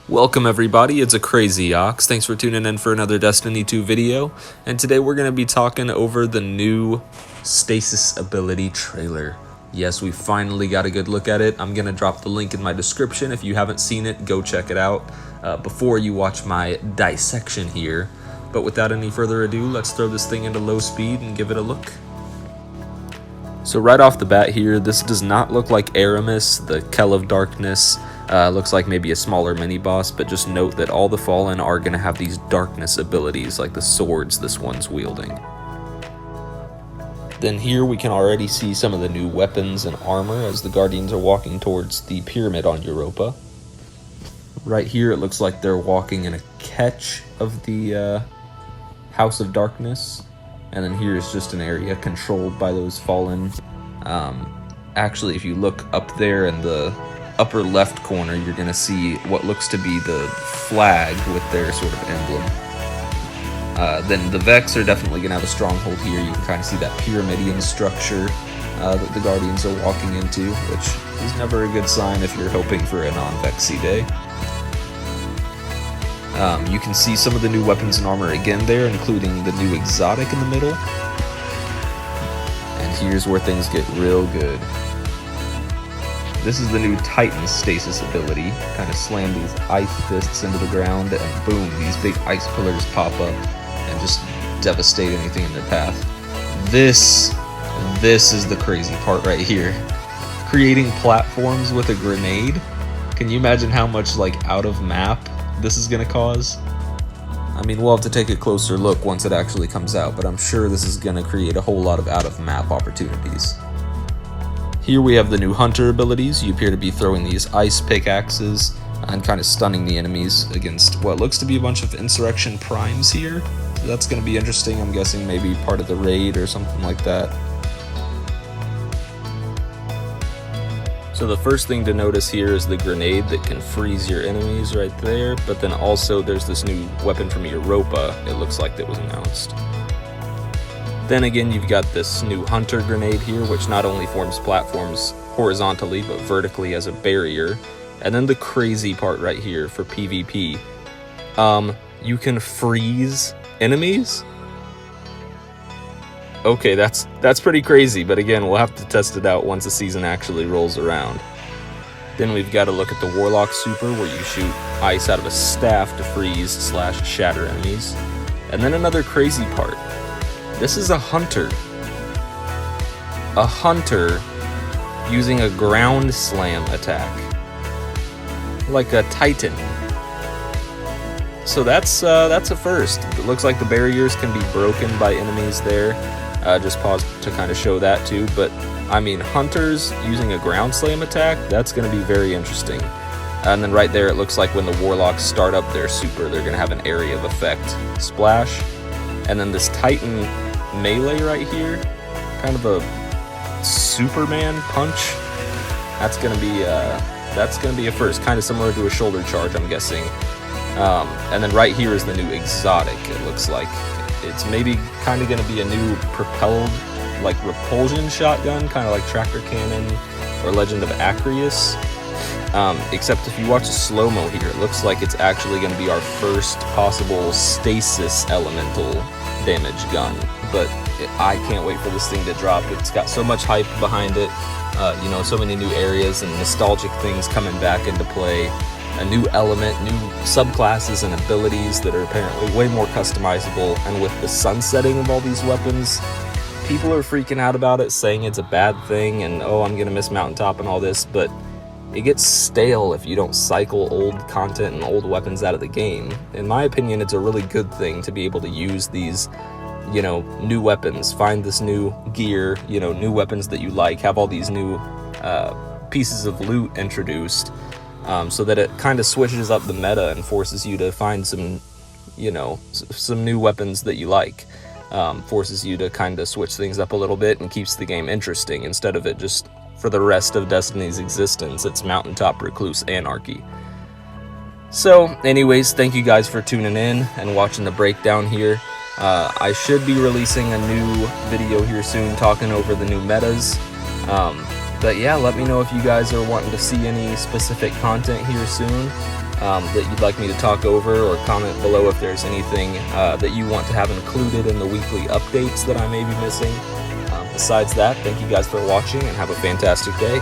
Welcome everybody, it's a Crazy Ox. Thanks for tuning in for another Destiny 2 video. And today we're going to be talking over the new Stasis ability trailer. Yes, we finally got a good look at it. I'm going to drop the link in my description. If you haven't seen it, go check it out before you watch my dissection here. But without any further ado, let's throw this thing into low speed and give it a look. So right off the bat here, this does not look like Aramis, the Kell of Darkness. Looks like maybe a smaller mini-boss, but just note that all the Fallen are going to have these darkness abilities, like the swords this one's wielding. Then here we can already see some of the new weapons and armor as the Guardians are walking towards the pyramid on Europa. Right here it looks like they're walking in a catch of the House of Darkness. And then here is just an area controlled by those Fallen. Actually, if you look up there in the upper left corner, you're going to see what looks to be the flag with their sort of emblem. Then the Vex are definitely going to have a stronghold here. You can kind of see that pyramidian structure that the Guardians are walking into, which is never a good sign if you're hoping for a non-Vexy day. You can see some of the new weapons and armor again there, including the new exotic in the middle. And here's where things get real good. This is the new Titan Stasis ability. Kind of slam these ice fists into the ground and boom, these big ice pillars pop up and just devastate anything in their path. This is the crazy part right here. Creating platforms with a grenade. Can you imagine how much out of map this is going to cause? I mean, we'll have to take a closer look once it actually comes out, but I'm sure this is going to create a whole lot of out-of-map opportunities. Here we have the new Hunter abilities. You appear to be throwing these ice pickaxes and kind of stunning the enemies against what looks to be a bunch of Insurrection Primes here. So that's going to be interesting. I'm guessing maybe part of the raid or something like that. So the first thing to notice here is the grenade that can freeze your enemies right there, but then also there's this new weapon from Europa, it looks like, that was announced. Then again, you've got this new Hunter grenade here, which not only forms platforms horizontally, but vertically as a barrier. And then the crazy part right here for PvP. You can freeze enemies? Okay, that's pretty crazy, but again, we'll have to test it out once the season actually rolls around. Then we've got to look at the Warlock super, where you shoot ice out of a staff to freeze/shatter enemies. And then another crazy part. This is a Hunter. A Hunter using a ground slam attack. Like a Titan. So that's a first. It looks like the barriers can be broken by enemies there. Just pause to kind of show that too. But, I mean, Hunters using a ground slam attack, that's going to be very interesting. And then right there, it looks like when the Warlocks start up their super, they're going to have an area of effect splash. And then this Titan melee right here, kind of a Superman punch. That's gonna be a first, kind of similar to a shoulder charge, I'm guessing. And then right here is the new exotic. It looks like it's maybe kind of gonna be a new propelled, repulsion shotgun, kind of like Tractor Cannon or Legend of Acreus. Except if you watch the slow-mo here, it looks like it's actually going to be our first possible stasis elemental damage gun. But I can't wait for this thing to drop. It's got so much hype behind it, so many new areas and nostalgic things coming back into play. A new element, new subclasses and abilities that are apparently way more customizable. And with the sunsetting of all these weapons, people are freaking out about it, saying it's a bad thing and, oh, I'm going to miss Mountaintop and all this, but it gets stale if you don't cycle old content and old weapons out of the game. In my opinion, it's a really good thing to be able to use these, new weapons, find this new gear, new weapons that you like, have all these new pieces of loot introduced, so that it kind of switches up the meta and forces you to find some, some new weapons that you like. Forces you to kind of switch things up a little bit and keeps the game interesting instead of it just, for the rest of Destiny's existence, it's Mountaintop Recluse Anarchy. So, anyways, thank you guys for tuning in and watching the breakdown here. I should be releasing a new video here soon talking over the new metas. But yeah, let me know if you guys are wanting to see any specific content here soon. that you'd like me to talk over, or comment below if there's anything that you want to have included in the weekly updates that I may be missing. Besides that, thank you guys for watching and have a fantastic day.